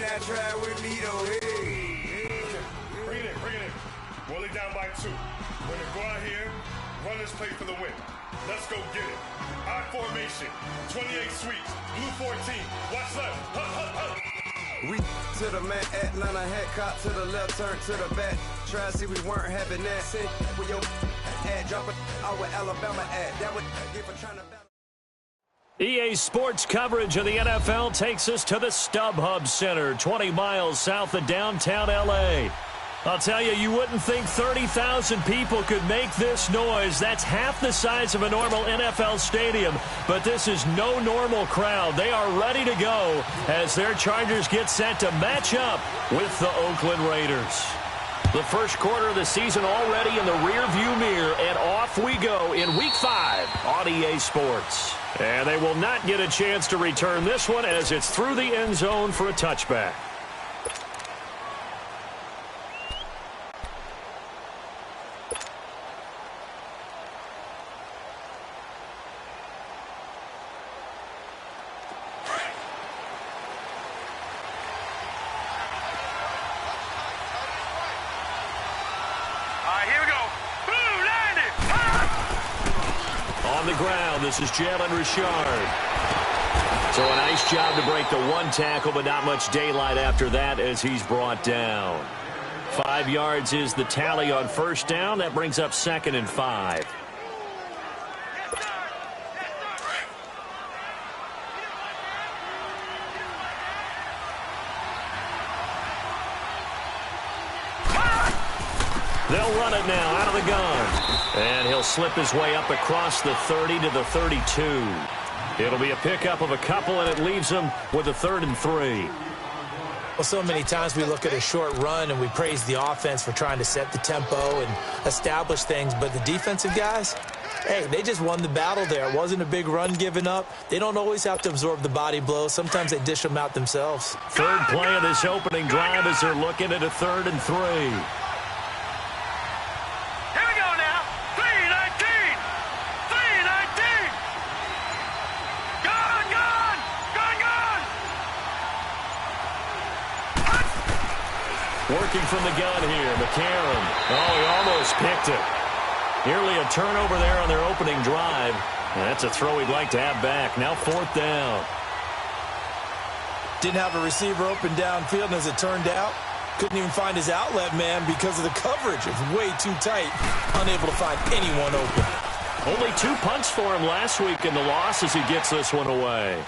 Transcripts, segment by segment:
can't try with me though. Hey. Bring it in. Roll it down by 2. We're gonna go out here, run this play for the win. Let's go get it. I formation, 28 sweeps, blue 14. Watch left. We to the man, Atlanta head cop to the left, turn to the back. Try to see we weren't having that. Sit with your ad, drop it out with Alabama ad. That would get for trying to battle. EA Sports coverage of the NFL takes us to the StubHub Center, 20 miles south of downtown L.A. I'll tell you, you wouldn't think 30,000 people could make this noise. That's half the size of a normal NFL stadium, but this is no normal crowd. They are ready to go as their Chargers get set to match up with the Oakland Raiders. The first quarter of the season already in the rearview mirror, and off we go in Week 5 on EA Sports. And they will not get a chance to return this one as it's through the end zone for a touchback. This is Jalen Richard. So a nice job to break the one tackle, but not much daylight after that as he's brought down. 5 yards is the tally on first down. That brings up 2nd and 5. They'll run it now out of the gun. And he'll slip his way up across the 30 to the 32. It'll be a pickup of a couple, and it leaves him with a 3rd and 3. Well, so many times we look at a short run and we praise the offense for trying to set the tempo and establish things. But the defensive guys, hey, they just won the battle there. It wasn't a big run given up. They don't always have to absorb the body blow. Sometimes they dish them out themselves. Third play of this opening drive as they're looking at a 3rd and 3. Working from the gun here, McCarron. Oh, he almost picked it. Nearly a turnover there on their opening drive. That's a throw he'd like to have back. Now 4th down. Didn't have a receiver open downfield, and as it turned out, couldn't even find his outlet man because of the coverage. It's way too tight. Unable to find anyone open. Only 2 punts for him last week in the loss as he gets this one away.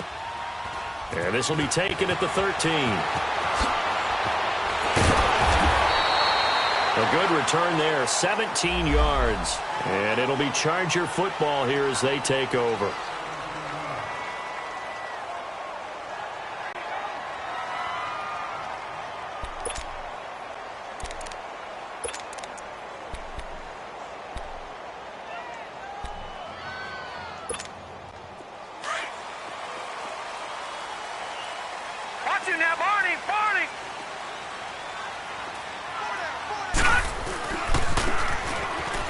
And this will be taken at the 13. A good return there, 17 yards. And it'll be Charger football here as they take over. Watching now, Barney!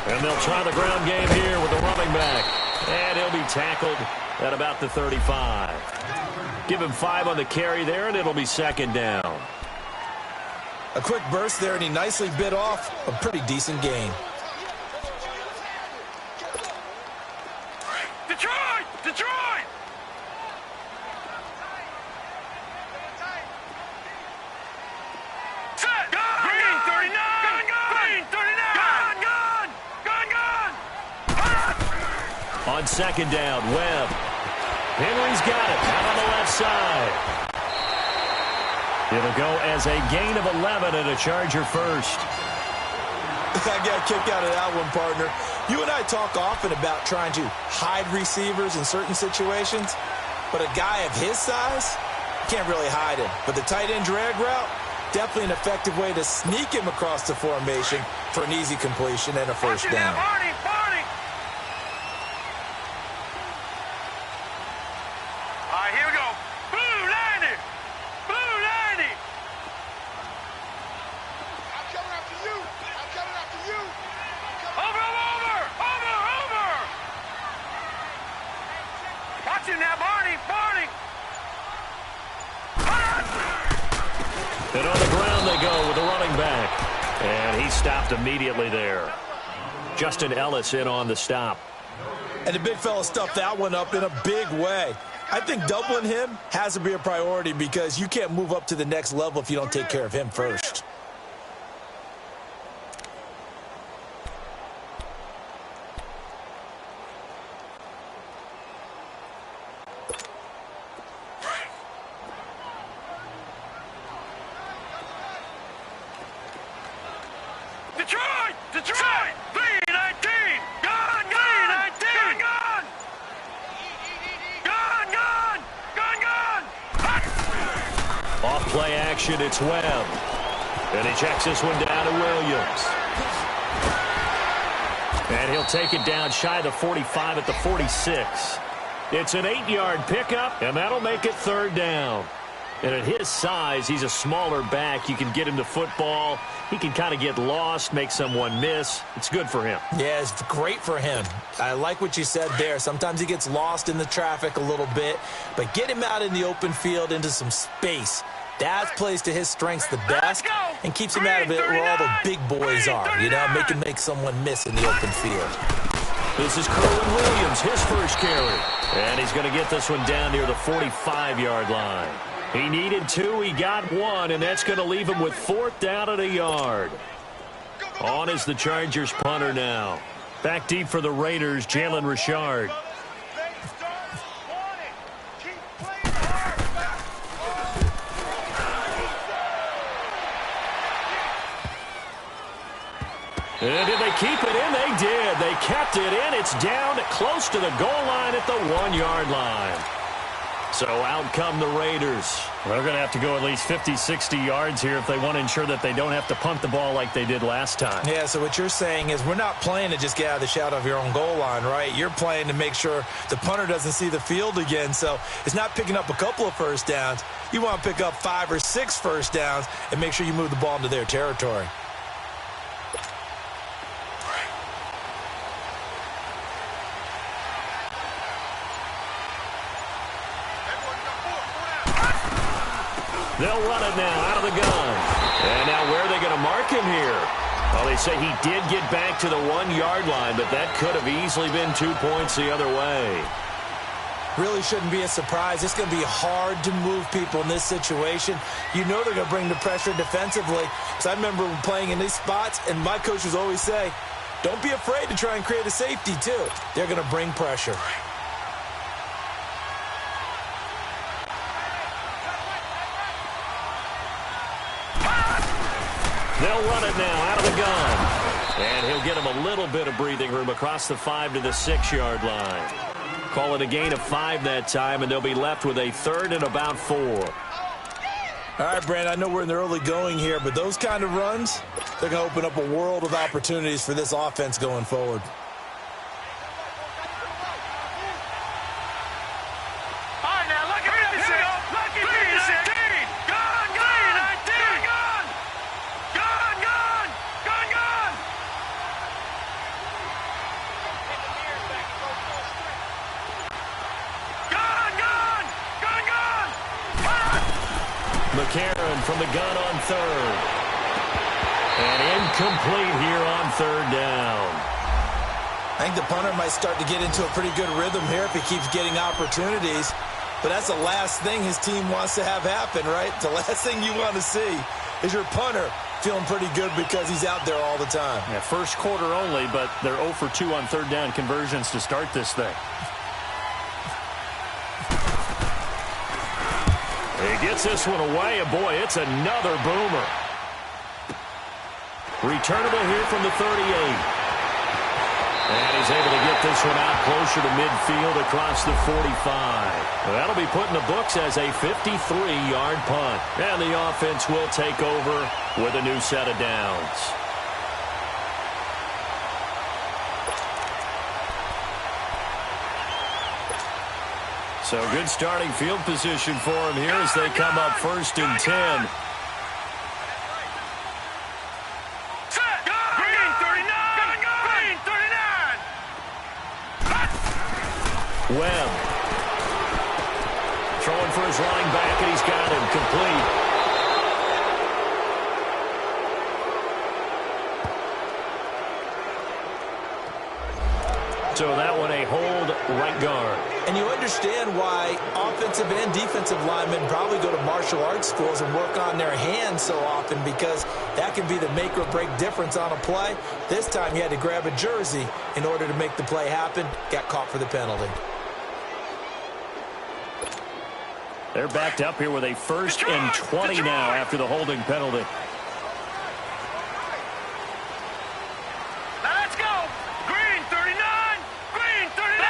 And they'll try the ground game here with the running back. And he'll be tackled at about the 35. Give him 5 on the carry there, and it'll be 2nd down. A quick burst there, and he nicely bit off a pretty decent gain. Detroit! Set! Green 39! Green 39! Gun! On 2nd down, Webb. Henry's got it out on the left side. It'll go as a gain of 11 and a Charger first. I got a kick out of that one, partner. You and I talk often about trying to hide receivers in certain situations, but a guy of his size can't really hide him. But the tight end drag route, definitely an effective way to sneak him across the formation for an easy completion and a first down. Barney! All right, here we go. Blue 90! I'm coming after you! Over! Watch it now, Barney! And on the ground they go with the running back. And he stopped immediately there. Justin Ellis in on the stop. And the big fella stuffed that one up in a big way. I think doubling him has to be a priority because you can't move up to the next level if you don't take care of him first. Detroit! V19! Gone! V19! Gone! Off play action, it's Webb. And he checks this one down to Williams. And he'll take it down shy of the 45 at the 46. It's an 8-yard pickup, and that'll make it third down. And at his size, he's a smaller back. You can get him to football. He can kind of get lost, make someone miss. It's good for him. Yeah, it's great for him. I like what you said there. Sometimes he gets lost in the traffic a little bit, but get him out in the open field into some space. That plays to his strengths the best and keeps him out of it where all the big boys are, you know, make someone miss in the open field. This is Kerwin Williams, his first carry. And he's going to get this one down near the 45-yard line. He needed 2, he got 1, and that's going to leave him with 4th down at a yard. On is the Chargers punter now. Back deep for the Raiders, Jalen Richard. And did they keep it in? They did. They kept it in. It's down close to the goal line at the 1-yard line. So out come the Raiders. They're going to have to go at least 50, 60 yards here if they want to ensure that they don't have to punt the ball like they did last time. Yeah, so what you're saying is we're not playing to just get out of the shadow of your own goal line, right? You're playing to make sure the punter doesn't see the field again. So it's not picking up a couple of first downs. You want to pick up 5 or 6 first downs and make sure you move the ball into their territory. They'll run it now out of the gun. And now where are they going to mark him here? Well, they say he did get back to the 1-yard line, but that could have easily been 2 points the other way. Really shouldn't be a surprise. It's going to be hard to move people in this situation. You know they're going to bring the pressure defensively. Because I remember playing in these spots, and my coaches always say, don't be afraid to try and create a safety, too. They're going to bring pressure. They'll run it now out of the gun. And he'll get him a little bit of breathing room across the 5 to the 6-yard line. Call it a gain of 5 that time, and they'll be left with a 3rd and about 4. All right, Brandon, I know we're in the early going here, but those kind of runs, they're going to open up a world of opportunities for this offense going forward. McCarron from the gun on 3rd. And incomplete here on 3rd down. I think the punter might start to get into a pretty good rhythm here if he keeps getting opportunities. But that's the last thing his team wants to have happen, right? The last thing you want to see is your punter feeling pretty good because he's out there all the time. Yeah, first quarter only, but they're 0 for 2 on 3rd down conversions to start this thing. He gets this one away, and boy, it's another boomer. Returnable here from the 38. And he's able to get this one out closer to midfield across the 45. Well, that'll be put in the books as a 53-yard punt. And the offense will take over with a new set of downs. So good starting field position for him here as they come up 1st and 10. Webb. Throwing for his running back, and he's got him complete. So that one a hold right guard. And you understand why offensive and defensive linemen probably go to martial arts schools and work on their hands so often, because that can be the make or break difference on a play. This time he had to grab a jersey in order to make the play happen. Got caught for the penalty. They're backed up here with a 1st and 20 now after the holding penalty. Now let's go. Green 39. Green 39.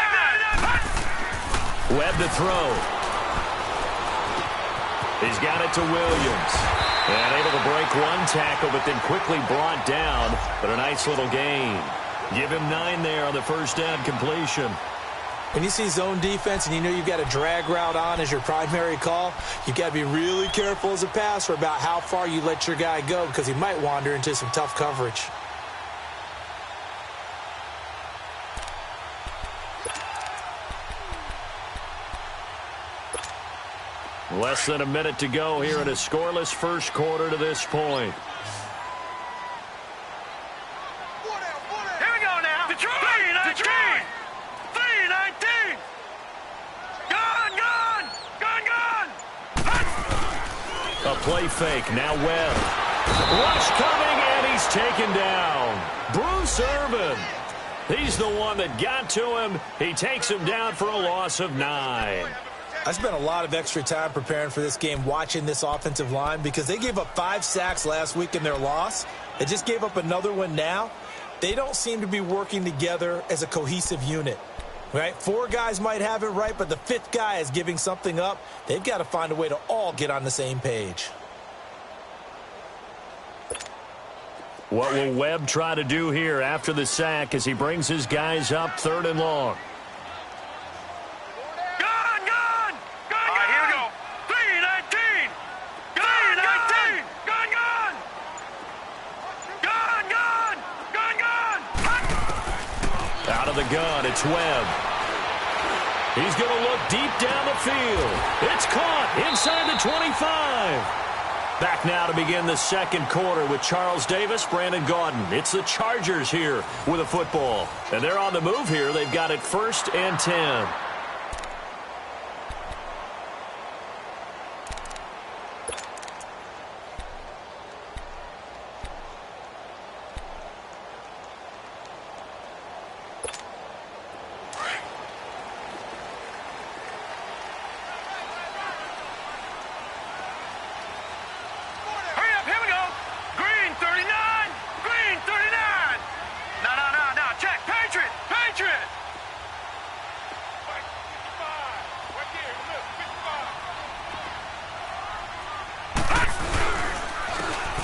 Webb to throw. He's got it to Williams. And able to break one tackle, but then quickly brought down. But a nice little gain. Give him 9 there on the first down completion. When you see zone defense and you know you've got a drag route on as your primary call, you've got to be really careful as a passer about how far you let your guy go, because he might wander into some tough coverage. Less than a minute to go here in a scoreless first quarter to this point. Here we go now. Detroit. 3-19. 3-19. Gone. A play fake. Now Webb. Rush coming, and he's taken down. Bruce Irvin. He's the one that got to him. He takes him down for a loss of 9. I spent a lot of extra time preparing for this game, watching this offensive line, because they gave up 5 sacks last week in their loss. They just gave up another one now. They don't seem to be working together as a cohesive unit, right? 4 guys might have it right, but the 5th guy is giving something up. They've got to find a way to all get on the same page. What will Webb try to do here after the sack as he brings his guys up 3rd and long? The gun, it's Webb. He's going to look deep down the field. It's caught inside the 25. Back now to begin the second quarter with Charles Davis, Brandon Gaudin. It's the Chargers here with a football. And they're on the move here. They've got it 1st and 10.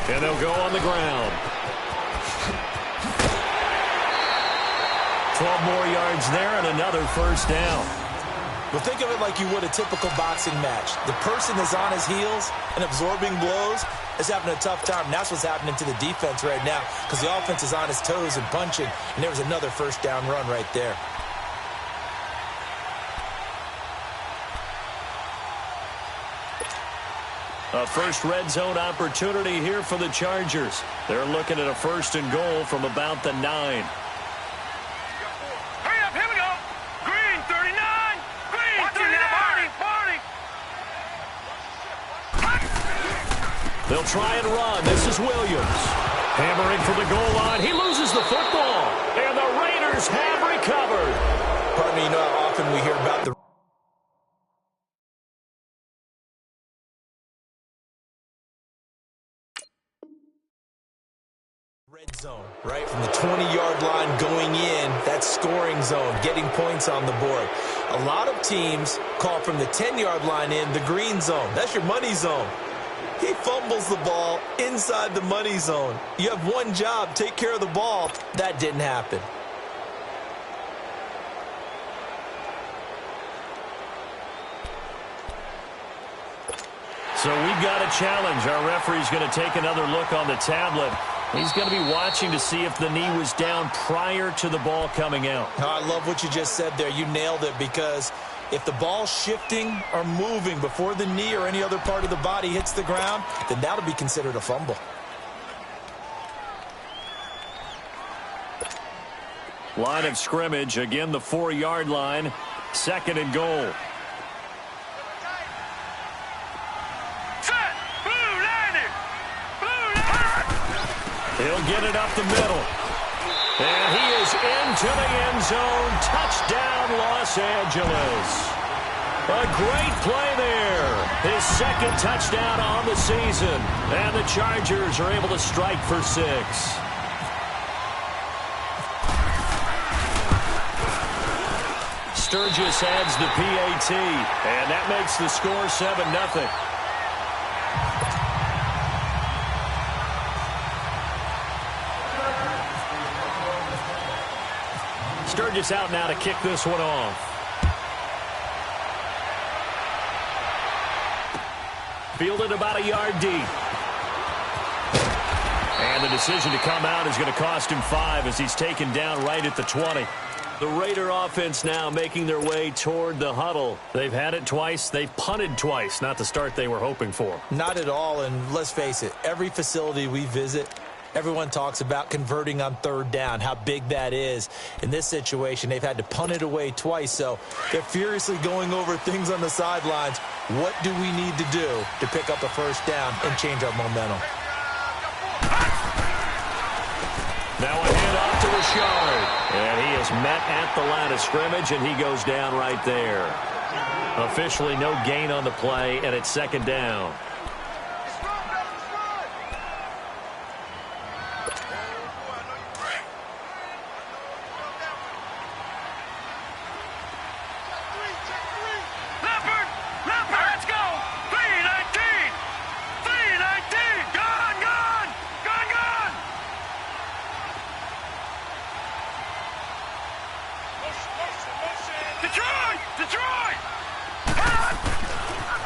And they'll go on the ground. 12 more yards there and another first down. Well, think of it like you would a typical boxing match. The person is on his heels and absorbing blows is having a tough time. And that's what's happening to the defense right now, because the offense is on his toes and punching. And there was another first down run right there. A first red zone opportunity here for the Chargers. They're looking at a 1st and goal from about the 9. Hurry up, here we go. Green 39. Green 39. Barney. They'll try and run. This is Williams. Hammering for the goal line. He loses the football. And the Raiders have recovered. Pardon me, you know how often we hear about the red zone, right? From the 20-yard line going in, that's scoring zone, getting points on the board. A lot of teams call from the 10-yard line in the green zone. That's your money zone. He fumbles the ball inside the money zone. You have one job, take care of the ball. That didn't happen. So we've got a challenge. Our referee's going to take another look on the tablet. He's going to be watching to see if the knee was down prior to the ball coming out. I love what you just said there. You nailed it, because if the ball's shifting or moving before the knee or any other part of the body hits the ground, then that'll be considered a fumble. Line of scrimmage, again the 4-yard line, 2nd and goal. Set! Blue landing! Blue landing! He'll get it up the middle. And he is into the end zone. Touchdown, Los Angeles. A great play there. His 2nd touchdown on the season. And the Chargers are able to strike for 6. Sturgis adds the PAT. And that makes the score 7-0. Sturgis out now to kick this one off. Fielded about a yard deep. And the decision to come out is going to cost him 5 as he's taken down right at the 20. The Raider offense now making their way toward the huddle. They've had it twice. They've punted twice. Not the start they were hoping for. Not at all, and let's face it, every facility we visit, everyone talks about converting on 3rd down, how big that is. In this situation, they've had to punt it away twice, so they're furiously going over things on the sidelines. What do we need to do to pick up a 1st down and change our momentum? Now a handoff to Richard. And he is met at the line of scrimmage, and he goes down right there. Officially no gain on the play, and it's 2nd down.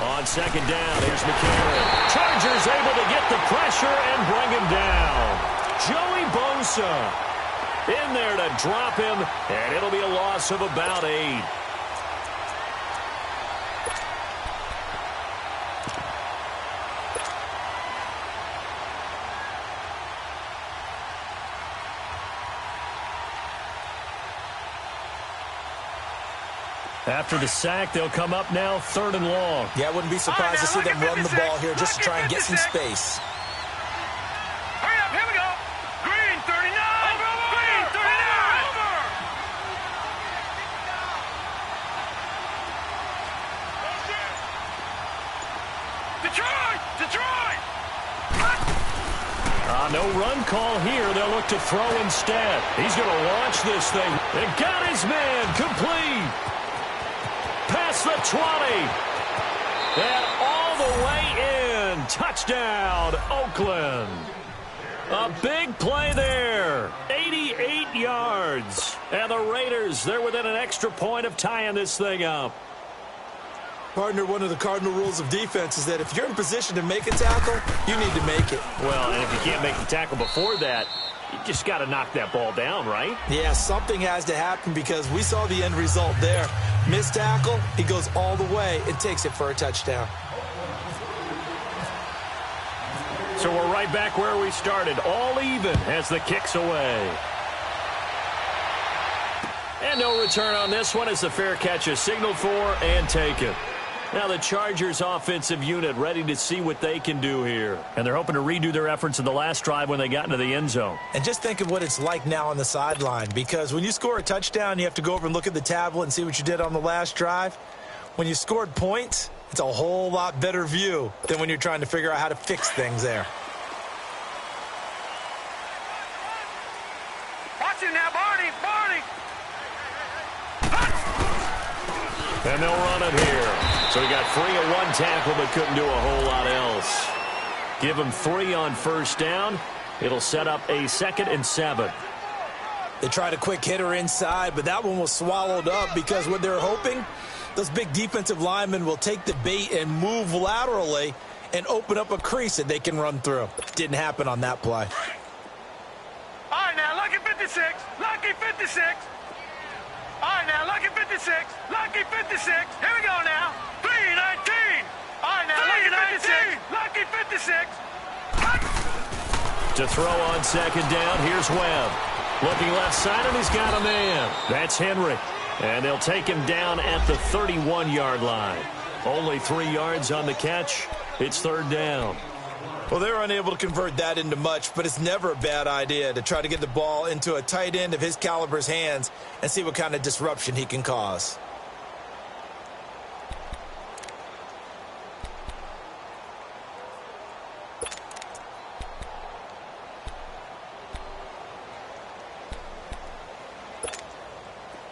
On 2nd down, here's McCarron. Chargers able to get the pressure and bring him down. Joey Bosa in there to drop him, and it'll be a loss of about 8. After the sack, they'll come up now 3rd and long. Yeah, I wouldn't be surprised to see them run the ball here just to try and get some space. Hurry up, here we go. Green 39. Green 39. Detroit! Detroit! No run call here. They'll look to throw instead. He's going to launch this thing. And got his man complete. Past the 20. And all the way in. Touchdown, Oakland. A big play there. 88 yards. And the Raiders, they're within an extra point of tying this thing up. Partner, one of the cardinal rules of defense is that if you're in position to make a tackle, you need to make it. Well, and if you can't make the tackle before that, you just got to knock that ball down, right? Yeah, something has to happen because we saw the end result there. Missed tackle, he goes all the way and takes it for a touchdown. So we're right back where we started, all even as the kick's away. And no return on this one as the fair catch is signaled for and taken. Now the Chargers offensive unit ready to see what they can do here. And they're hoping to redo their efforts in the last drive when they got into the end zone. And just think of what it's like now on the sideline, because when you score a touchdown, you have to go over and look at the tablet and see what you did on the last drive. When you scored points, it's a whole lot better view than when you're trying to figure out how to fix things there. Watch it now, Barney! Barney! And they'll run it here. So he got free of one tackle but couldn't do a whole lot else. Give him 3 on first down. It'll set up a 2nd and 7. They tried a quick hitter inside, but that one was swallowed up because what they're hoping, those big defensive linemen will take the bait and move laterally and open up a crease that they can run through. Didn't happen on that play. All right, now, lucky 56. Lucky 56. All right, now, lucky 56. Lucky 56. Here we go now. 319. All right, now, lucky 56. Lucky 56. To throw on 2nd down, here's Webb. Looking left side, and he's got a man. That's Henry. And they'll take him down at the 31-yard line. Only 3 yards on the catch. It's third down. Well, they're unable to convert that into much, but it's never a bad idea to try to get the ball into a tight end of his caliber's hands and see what kind of disruption he can cause.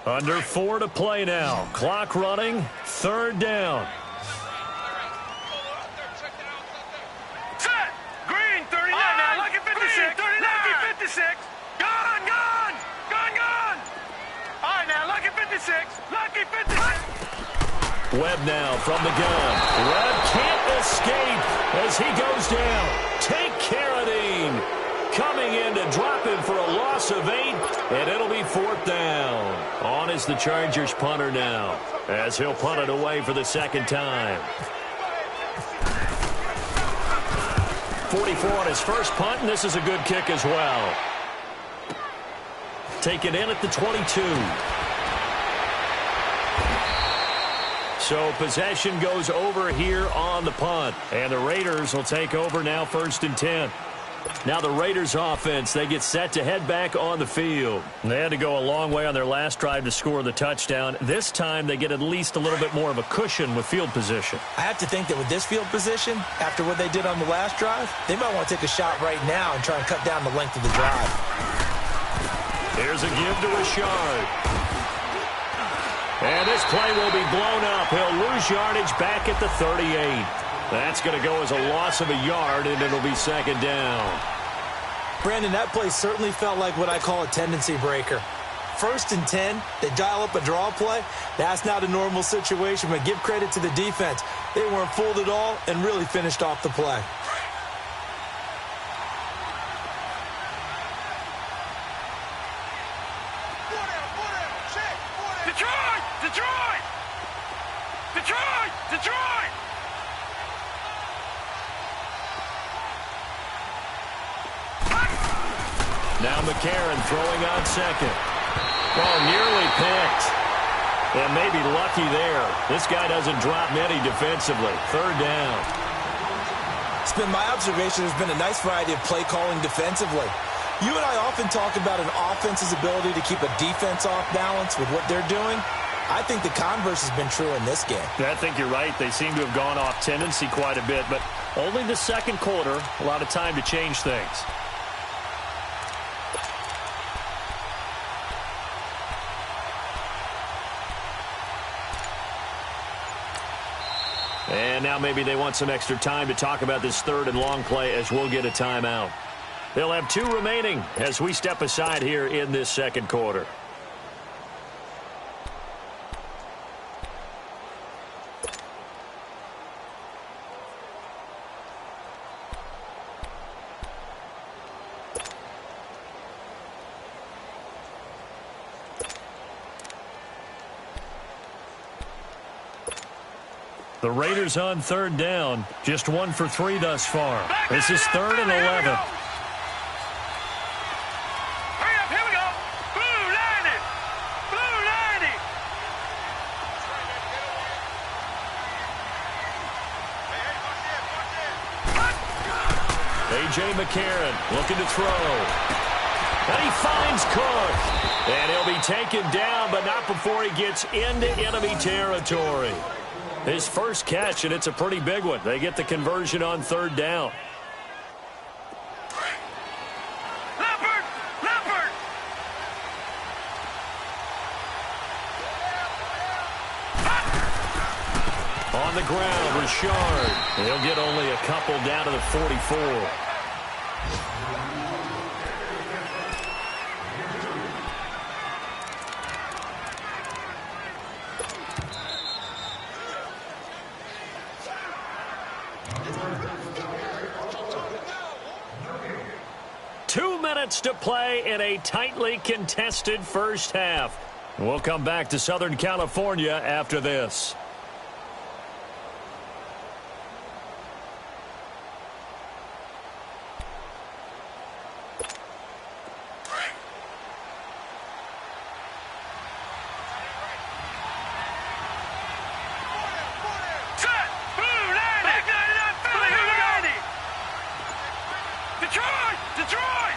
Under 4 to play now. Clock running. Third down. Set. Green, 39. Now, lucky 56. 39. Lucky 56. Gone, gone. Gone, gone. All right, now, lucky 56. Lucky 56. Webb now from the gun. Webb can't escape as he goes down. Take Carradine. Coming in to drop him for a loss of 8, and it'll be fourth down. On is the Chargers punter now, as he'll punt it away for the second time. 44 on his first punt, and this is a good kick as well. Taken in at the 22. So possession goes over here on the punt, and the Raiders will take over now, 1st and 10. Now the Raiders offense, they get set to head back on the field. They had to go a long way on their last drive to score the touchdown. This time they get at least a little bit more of a cushion with field position. I have to think that with this field position, after what they did on the last drive, they might want to take a shot right now and try and cut down the length of the drive. Here's a give to Richard. And this play will be blown up. He'll lose yardage back at the 38. That's going to go as a loss of a yard, and it'll be second down. Brandon, that play certainly felt like what I call a tendency breaker. 1st and 10, they dial up a draw play. That's not a normal situation, but give credit to the defense. They weren't fooled at all and really finished off the play. Detroit! Detroit! Detroit! Detroit! Now McCarron throwing on second. Oh, nearly picked. And maybe lucky there. This guy doesn't drop many defensively. Third down. It's been my observation there's been a nice variety of play calling defensively. You and I often talk about an offense's ability to keep a defense off balance with what they're doing. I think the converse has been true in this game. I think you're right. They seem to have gone off tendency quite a bit, but only the second quarter. A lot of time to change things. And now maybe they want some extra time to talk about this third and long play as we'll get a timeout. They'll have 2 remaining as we step aside here in this second quarter. The Raiders on third down. Just 1 for 3 thus far. This is 3rd and 11. Hurry up, here we go. Blue 90. Blue 90. A.J. McCarron looking to throw. And he finds Cook. And he'll be taken down, but not before he gets into enemy territory. His first catch, and it's a pretty big one. They get the conversion on third down. Leopard! Leopard! On the ground, Richard. He'll get only a couple down to the 44. To play in a tightly contested first half. We'll come back to Southern California after this. Detroit! Detroit!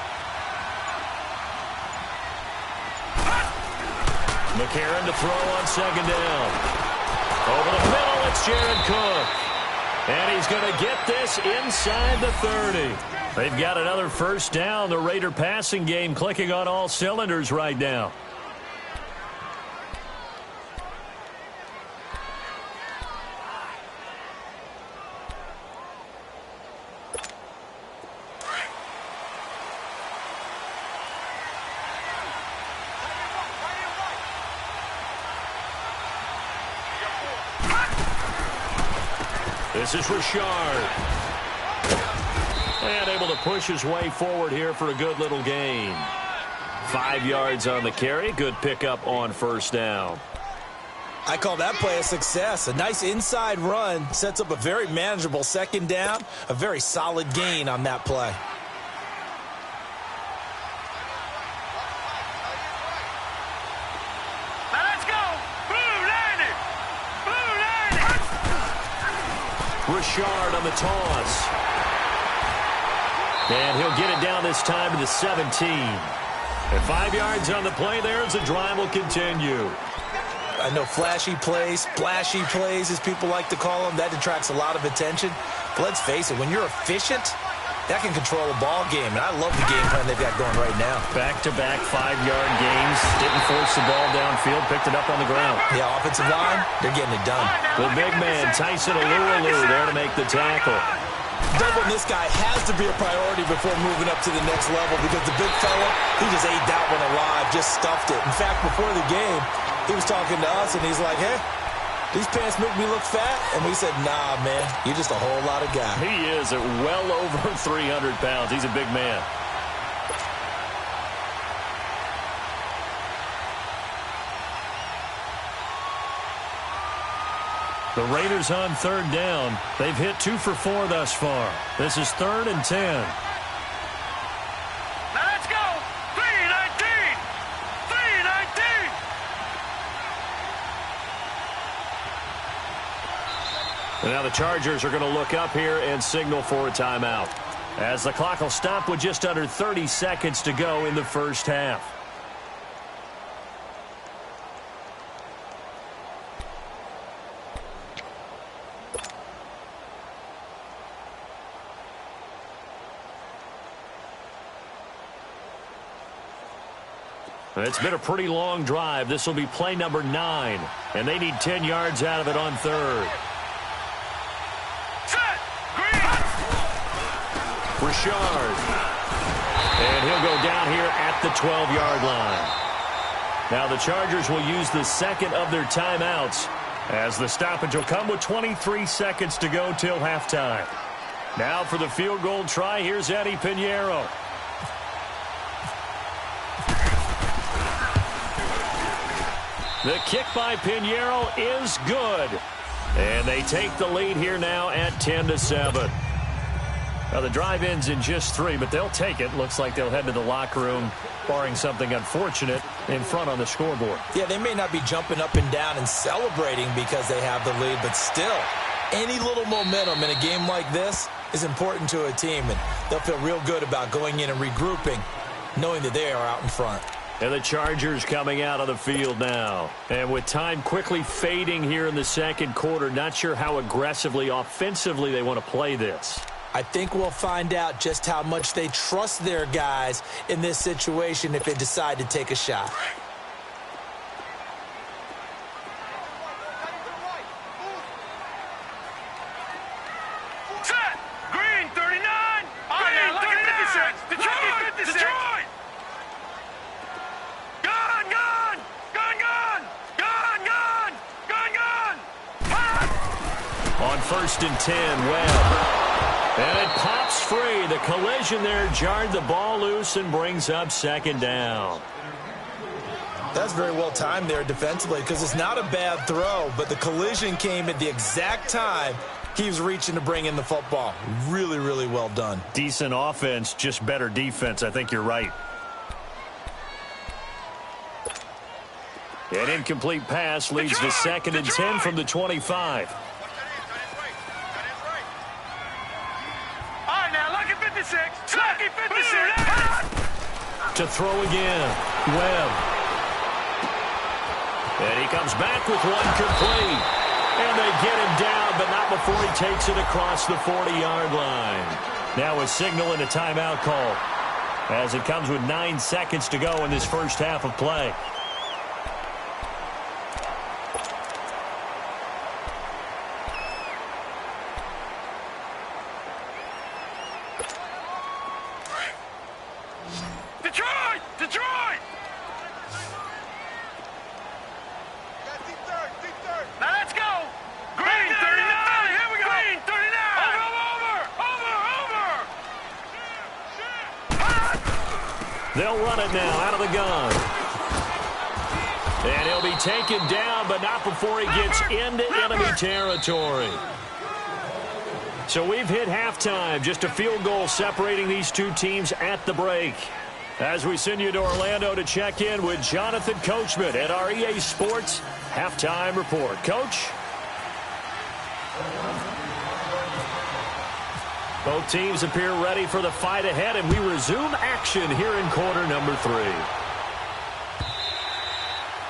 McCarron to throw on second down. Over the middle, it's Jared Cook. And he's going to get this inside the 30. They've got another first down. The Raider passing game clicking on all cylinders right now. This is Richard. And able to push his way forward here for a good little gain. 5 yards on the carry. Good pickup on first down. I call that play a success. A nice inside run sets up a very manageable second down. A very solid gain on that play. Now let's go! Blue landed! Blue landed! Richard on the toss. And he'll get it down this time to the 17. And 5 yards on the play there as the drive will continue. I know flashy plays, splashy plays, as people like to call them, that attracts a lot of attention. But let's face it, when you're efficient, that can control a ball game. And I love the game plan they've got going right now. Back-to-back 5-yard gains. Didn't force the ball downfield. Picked it up on the ground. Yeah, offensive line, they're getting it done. The big man, Tyson Alualu, there to make the tackle. Doubling this guy has to be a priority before moving up to the next level because the big fella, he just ate that one alive, just stuffed it. In fact, before the game, he was talking to us, and he's like, hey, these pants make me look fat? And we said, nah, man, you're just a whole lot of guy. He is at well over 300 pounds. He's a big man. The Raiders on third down. They've hit 2 for 4 thus far. This is 3rd and 10. Now let's go! 3-19! 3-19! And now the Chargers are going to look up here and signal for a timeout, as the clock will stop with just under 30 seconds to go in the first half. It's been a pretty long drive. This will be play number 9, and they need 10 yards out of it on third. Set! Green! Richard. And he'll go down here at the 12-yard line. Now the Chargers will use the second of their timeouts, as the stoppage will come with 23 seconds to go till halftime. Now for the field goal try, here's Eddie Pinheiro. The kick by Pinheiro is good. And they take the lead here now at 10-7. Now the drive ends in just 3, but they'll take it. Looks like they'll head to the locker room, barring something unfortunate, in front on the scoreboard. Yeah, they may not be jumping up and down and celebrating because they have the lead, but still, any little momentum in a game like this is important to a team, and they'll feel real good about going in and regrouping, knowing that they are out in front. And the Chargers coming out on the field now. And with time quickly fading here in the second quarter, not sure how aggressively, offensively they want to play this. I think we'll find out just how much they trust their guys in this situation if they decide to take a shot. Set! Green 39! Green 39! Detroit! Detroit! Gun! Gun! Gun! Gun! Gun! Gun! Gun! Gun! On 1st and 10, Webb. And it pops free. The collision there jarred the ball loose and brings up second down. That's very well timed there defensively because it's not a bad throw, but the collision came at the exact time he was reaching to bring in the football. Really, really well done. Decent offense, just better defense. I think you're right. An incomplete pass leads to 2nd and 10 from the 25. All right, now, lucky 56. Lucky To throw again. Webb. And he comes back with one complete. And they get him down, but not before he takes it across the 40-yard line. Now a signal and a timeout call, as it comes with 9 seconds to go in this first half of play. Detroit! Detroit! Now let's go! Green 39! Here we go! Green 39! Over! They'll run it now out of the gun. And he'll be taken down, but not before he gets into enemy territory. So we've hit halftime. Just a field goal separating these two teams at the break. As we send you to Orlando to check in with Jonathan Coachman at our EA Sports Halftime Report. Coach? Both teams appear ready for the fight ahead, and we resume action here in quarter number 3.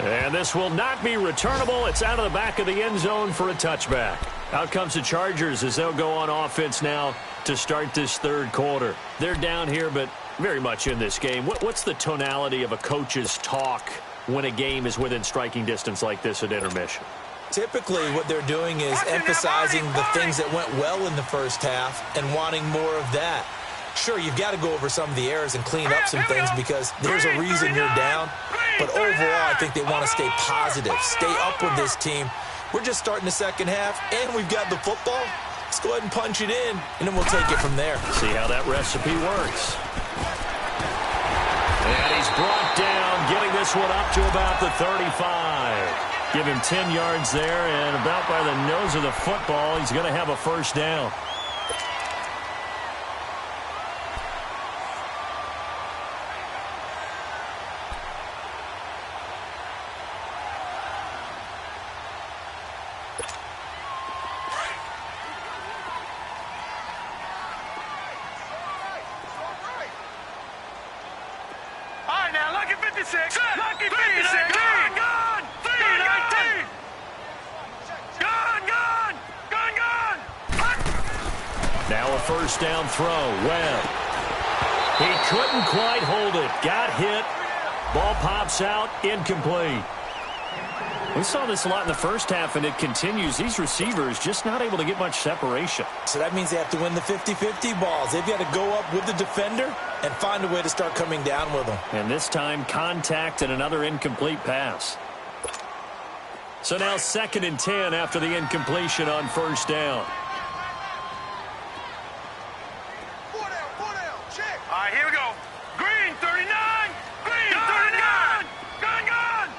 And this will not be returnable. It's out of the back of the end zone for a touchback. Out comes the Chargers as they'll go on offense now to start this third quarter. They're down here, but very much in this game. What's the tonality of a coach's talk when a game is within striking distance like this at intermission? Typically, what they're doing is emphasizing the things that went well in the first half and wanting more of that. Sure, you've got to go over some of the errors and clean up some things because there's a reason you're down. But overall, I think they want to stay positive, stay up with this team. We're just starting the second half, and we've got the football. Let's go ahead and punch it in, and then we'll take it from there. See how that recipe works. And he's brought down, getting this one up to about the 35. Give him 10 yards there, and about by the nose of the football, he's going to have a first down. Lucky 56! Lucky 56! Gone! Gone! 319! Gone! Gone! Gone! Gone! Now a first down throw. Webb. He couldn't quite hold it. Got hit. Ball pops out. Incomplete. We saw this a lot in the first half, and it continues. These receivers just not able to get much separation. So that means they have to win the 50-50 balls. They've got to go up with the defender and find a way to start coming down with them. And this time, contact and another incomplete pass. So now 2nd and 10 after the incompletion on first down. Four down, check. All right, here we go. Green 39. Green 39. Gone, gone.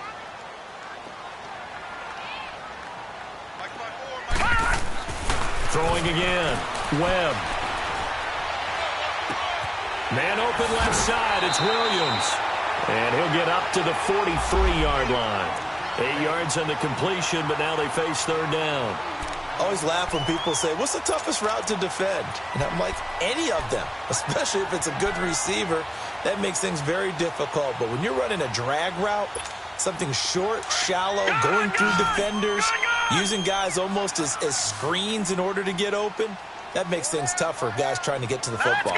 Throwing again. Webb. Man open left side. It's Williams. And he'll get up to the 43-yard line. 8 yards on the completion, but now they face third down. I always laugh when people say, what's the toughest route to defend? And I'm like, any of them, especially if it's a good receiver. That makes things very difficult. But when you're running a drag route, something short, shallow, going through defenders, using guys almost as screens in order to get open, that makes things tough for guys trying to get to the football.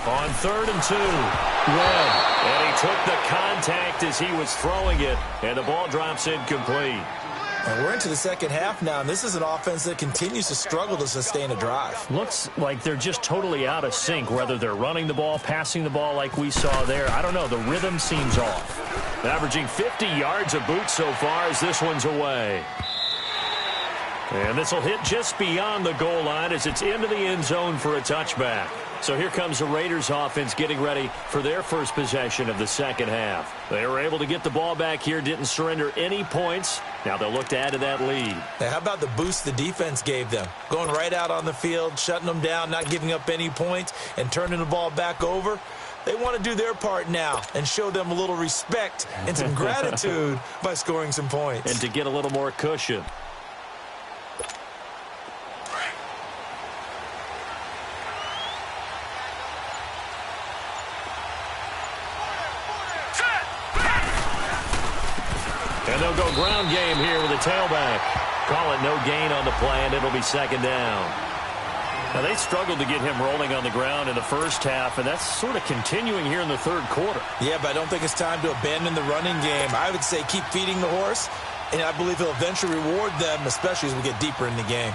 On 3rd and 2, Webb. And he took the contact as he was throwing it, and the ball drops incomplete. And we're into the second half now, and this is an offense that continues to struggle to sustain a drive. Looks like they're just totally out of sync, whether they're running the ball, passing the ball like we saw there. I don't know. The rhythm seems off. Averaging 50 yards a boot so far as this one's away. And this will hit just beyond the goal line as it's into the end zone for a touchback. So here comes the Raiders offense getting ready for their first possession of the second half. They were able to get the ball back here, didn't surrender any points. Now they'll look to add to that lead. Now, how about the boost the defense gave them? Going right out on the field, shutting them down, not giving up any points, and turning the ball back over. They want to do their part now and show them a little respect and some gratitude by scoring some points. And to get a little more cushion. they'll go ground game here with a tailback. Call it no gain on the play, and it'll be second down. Now, they struggled to get him rolling on the ground in the first half, and that's sort of continuing here in the third quarter. Yeah, but I don't think it's time to abandon the running game. I would say keep feeding the horse, and I believe he'll eventually reward them, especially as we get deeper in the game.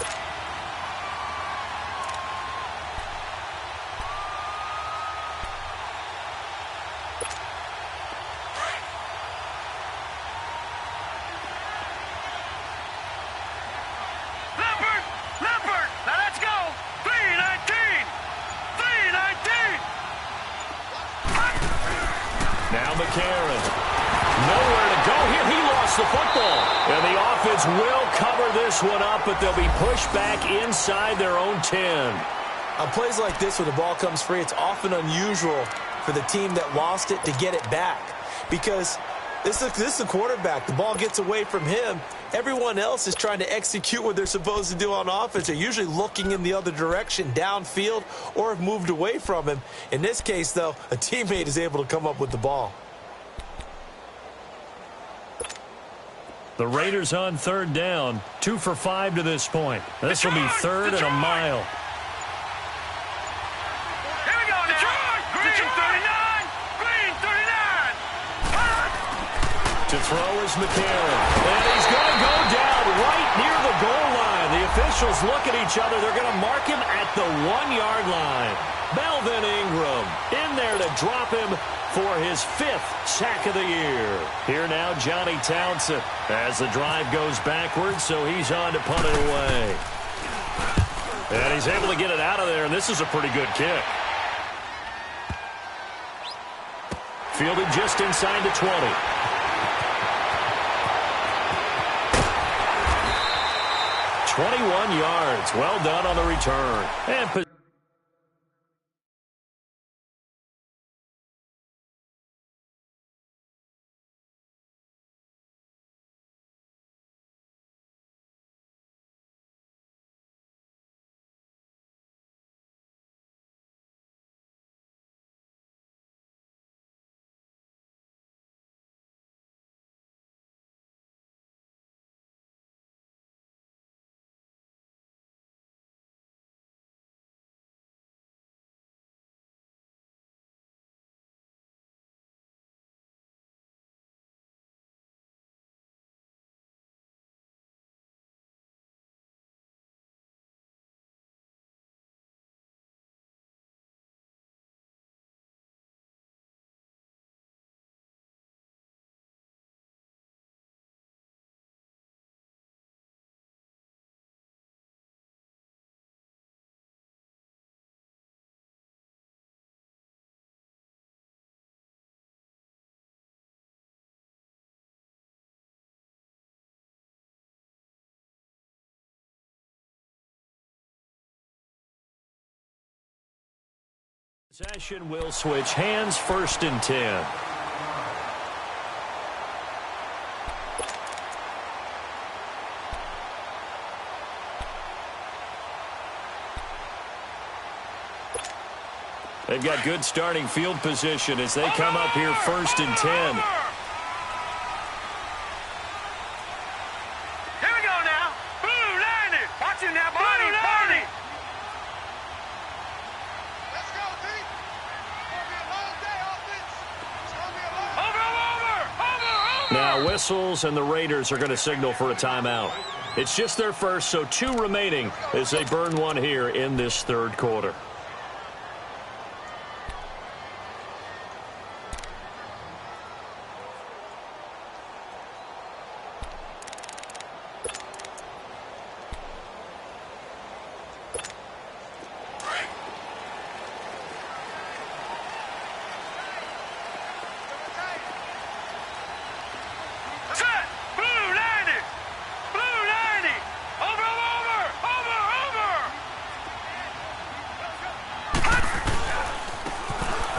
Will cover this one up, but they'll be pushed back inside their own 10. On plays like this, when the ball comes free, it's often unusual for the team that lost it to get it back. Because this is a quarterback. The ball gets away from him. Everyone else is trying to execute what they're supposed to do on offense. They're usually looking in the other direction, downfield, or have moved away from him. In this case, though, a teammate is able to come up with the ball. The Raiders on third down, 2 for 5 to this point. This will be third and a mile. Here we go now. Green 39. Green 39. To throw is McCarron. And he's going to go down right near the goal line. The officials look at each other. They're going to mark him at the 1-yard line. Melvin Ingram in there to drop him for his 5th sack of the year. Here now, Johnny Townsend as the drive goes backwards, so he's on to punt it away. And he's able to get it out of there, and this is a pretty good kick. Fielded just inside the 20. "21 yards. Well done on the return. And possession will switch hands, 1st and 10. They've got good starting field position as they come up here 1st and 10. Here we go now. Blue 90. Watch him now, Barney. Barney. Let's go, D. It's going to be a long day, offense. It's going to be a long day. Over. Now whistles, and the Raiders are going to signal for a timeout. It's just their first, so 2 remaining as they burn one here in this third quarter.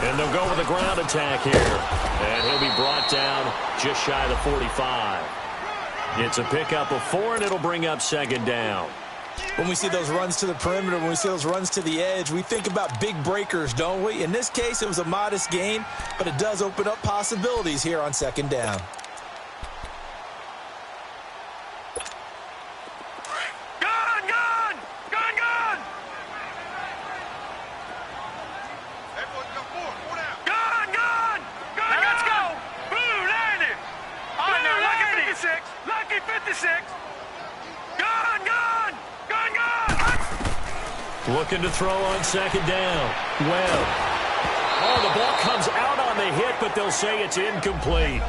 And they'll go with a ground attack here. And he'll be brought down just shy of the 45. It's a pickup of 4, and it'll bring up 2nd down. When we see those runs to the perimeter, when we see those runs to the edge, we think about big breakers, don't we? In this case, it was a modest gain, but it does open up possibilities here on 2nd down. Looking to throw on second down. Webb. Oh, the ball comes out on the hit, but they'll say it's incomplete.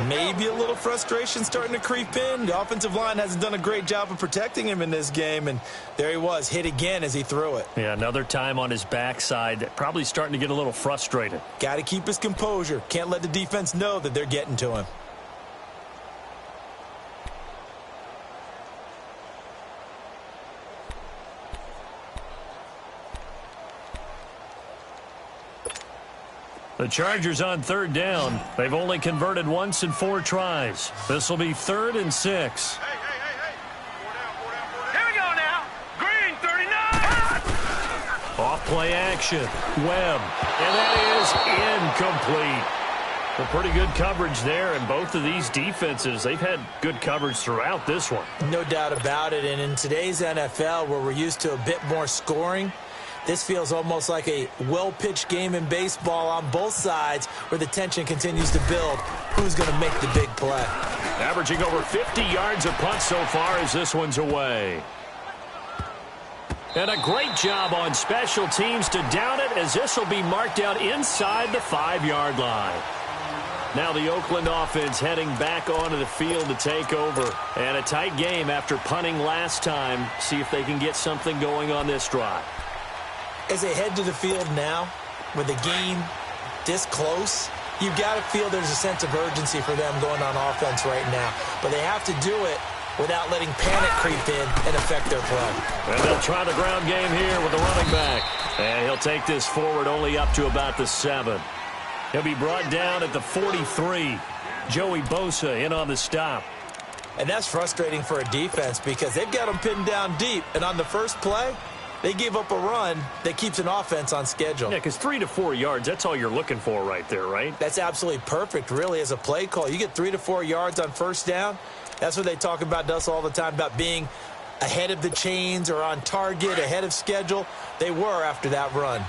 Maybe a little frustration starting to creep in. The offensive line hasn't done a great job of protecting him in this game, and there he was, hit again as he threw it. Yeah, another time on his backside, probably starting to get a little frustrated. Got to keep his composure. Can't let the defense know that they're getting to him. The Chargers on third down. They've only converted once in 4 tries. This will be 3rd and 6. Hey. Here we go now. Green 39. Off play action. Webb. And that is incomplete. Well, pretty good coverage there, and both of these defenses, they've had good coverage throughout this one. No doubt about it, and in today's NFL where we're used to a bit more scoring, this feels almost like a well-pitched game in baseball on both sides where the tension continues to build. Who's going to make the big play? Averaging over 50 yards a punt so far as this one's away. And a great job on special teams to down it as this will be marked out inside the 5-yard line. Now the Oakland offense heading back onto the field to take over. And a tight game after punting last time. See if they can get something going on this drive. As they head to the field now, with the game this close, you've got to feel there's a sense of urgency for them going on offense right now. But they have to do it without letting panic creep in and affect their play. And they'll try the ground game here with the running back. And he'll take this forward only up to about the 7. He'll be brought down at the 43. Joey Bosa in on the stop. And that's frustrating for a defense because they've got them pinned down deep. And on the first play, they gave up a run that keeps an offense on schedule. Yeah, because 3 to 4 yards, that's all you're looking for right there, right? That's absolutely perfect, really, as a play call. You get 3 to 4 yards on first down. That's what they talk about us all the time, about being ahead of the chains or on target, ahead of schedule. They were after that run.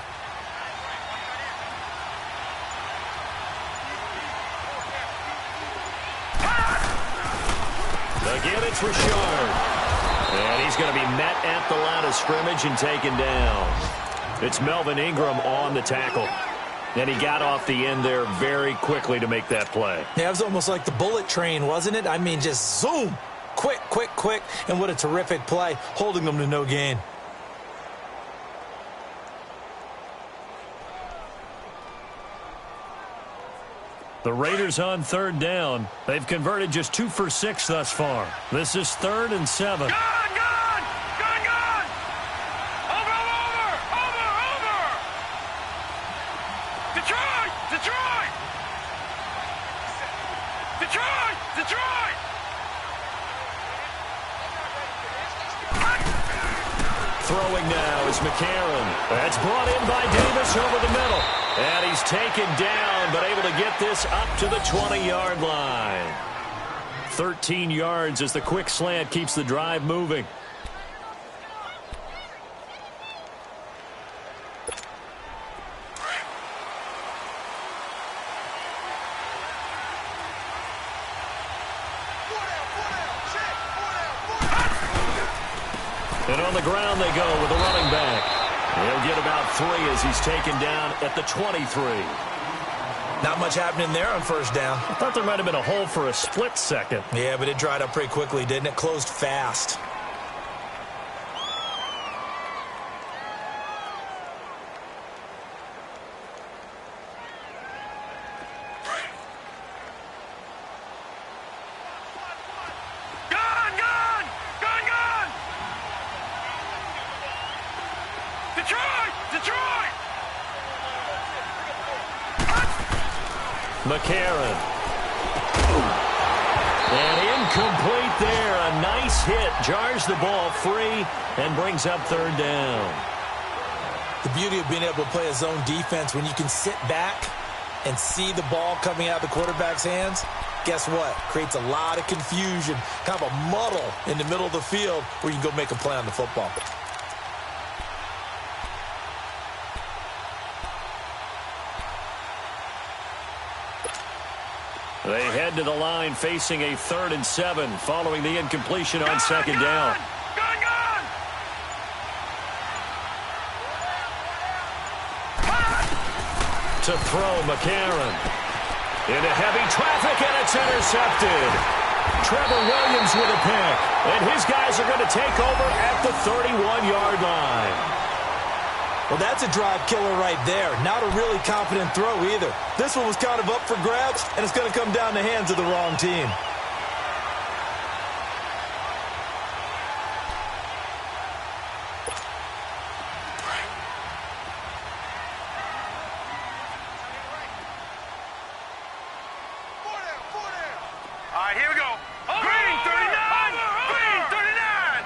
Again, it's Richard. And he's going to be met at the line of scrimmage and taken down. It's Melvin Ingram on the tackle. And he got off the end there very quickly to make that play. Yeah, it was almost like the bullet train, wasn't it? I mean, just zoom. Quick. And what a terrific play, holding them to no gain. The Raiders on third down. They've converted just 2 for 6 thus far. This is 3rd and 7. Gone! Over! Detroit! Throwing now is McCarron. That's brought in by Davis over the middle. And he's taken down, but able to get this up to the 20-yard line. 13 yards as the quick slant keeps the drive moving. And on the ground they go with a running back. He'll get about 3 as he's taken down at the 23. Not much happening there on first down. I thought there might have been a hole for a split second. Yeah, but it dried up pretty quickly, didn't it? Closed fast. Detroit! McCarron. And incomplete there. A nice hit. Jars the ball free and brings up third down. The beauty of being able to play a zone defense when you can sit back and see the ball coming out of the quarterback's hands, guess what? Creates a lot of confusion, kind of a muddle in the middle of the field where you can go make a play on the football. They head to the line facing a 3rd and 7 following the incompletion on second down. To throw, McCarron. Into heavy traffic, and it's intercepted. Trevor Williams with a pick. And his guys are going to take over at the 31-yard line. Well, that's a drive killer right there. Not a really confident throw either. This one was kind of up for grabs, and it's going to come down the hands of the wrong team. All right, here we go. Green 39! Green 39!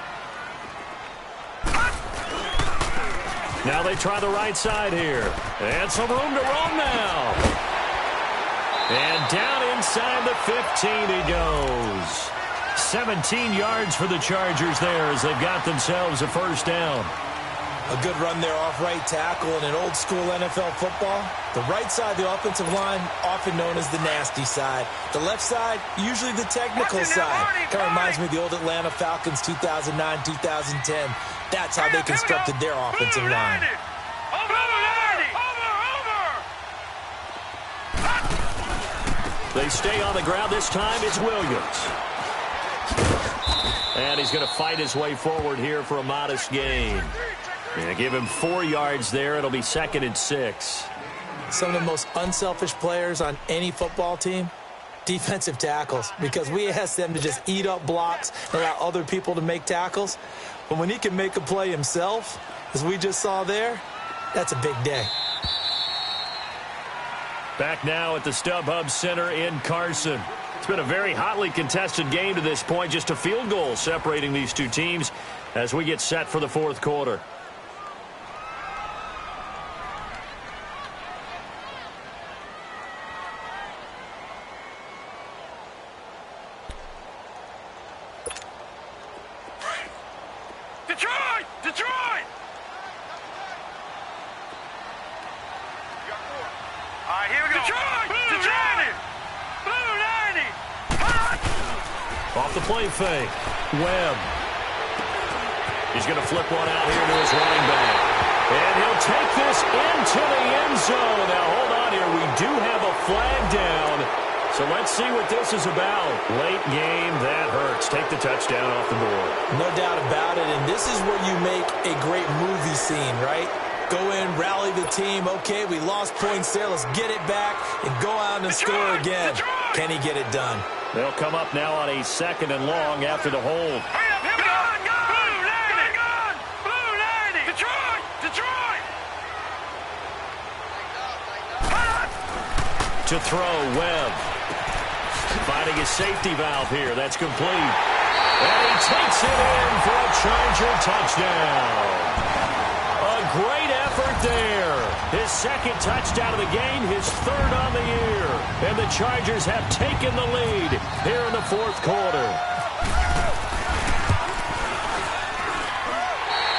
Now they try the right side here. And some room to roam now. And down inside the 15 he goes. 17 yards for the Chargers there as they've got themselves a first down. A good run there off right tackle in an old-school NFL football. The right side of the offensive line, often known as the nasty side. The left side, usually the technical side. Kind of reminds me of the old Atlanta Falcons 2009, 2010. That's how they constructed their offensive line. They stay on the ground. This time it's Williams. And he's going to fight his way forward here for a modest gain. Yeah, give him 4 yards there. It'll be 2nd and 6. Some of the most unselfish players on any football team, defensive tackles, because we ask them to just eat up blocks and allow other people to make tackles. But when he can make a play himself, as we just saw there, that's a big day. Back now at the StubHub Center in Carson. It's been a very hotly contested game to this point. Just a field goal separating these two teams as we get set for the fourth quarter. Detroit! Detroit! All right, here we go. Detroit! Detroit! Blue 90! Off the play fake. Webb. He's going to flip one out here to his running back. And he'll take this into the end zone. Now, hold on here. We do have a flag down. So let's see what this is about. Late game, that hurts. Take the touchdown off the board. No doubt about it, and this is where you make a great movie scene, right? Go in, rally the team. Okay, we lost points there. Let's get it back and go out and score again. Can he get it done? They'll come up now on a 2nd and long after the hold. Hurry up, here we go! Blue 90! Blue 90! Detroit! Detroit! To throw, Webb. Finding his safety valve here. That's complete. And he takes it in for a Charger touchdown. A great effort there. His 2nd touchdown of the game, his 3rd on the year. And the Chargers have taken the lead here in the fourth quarter.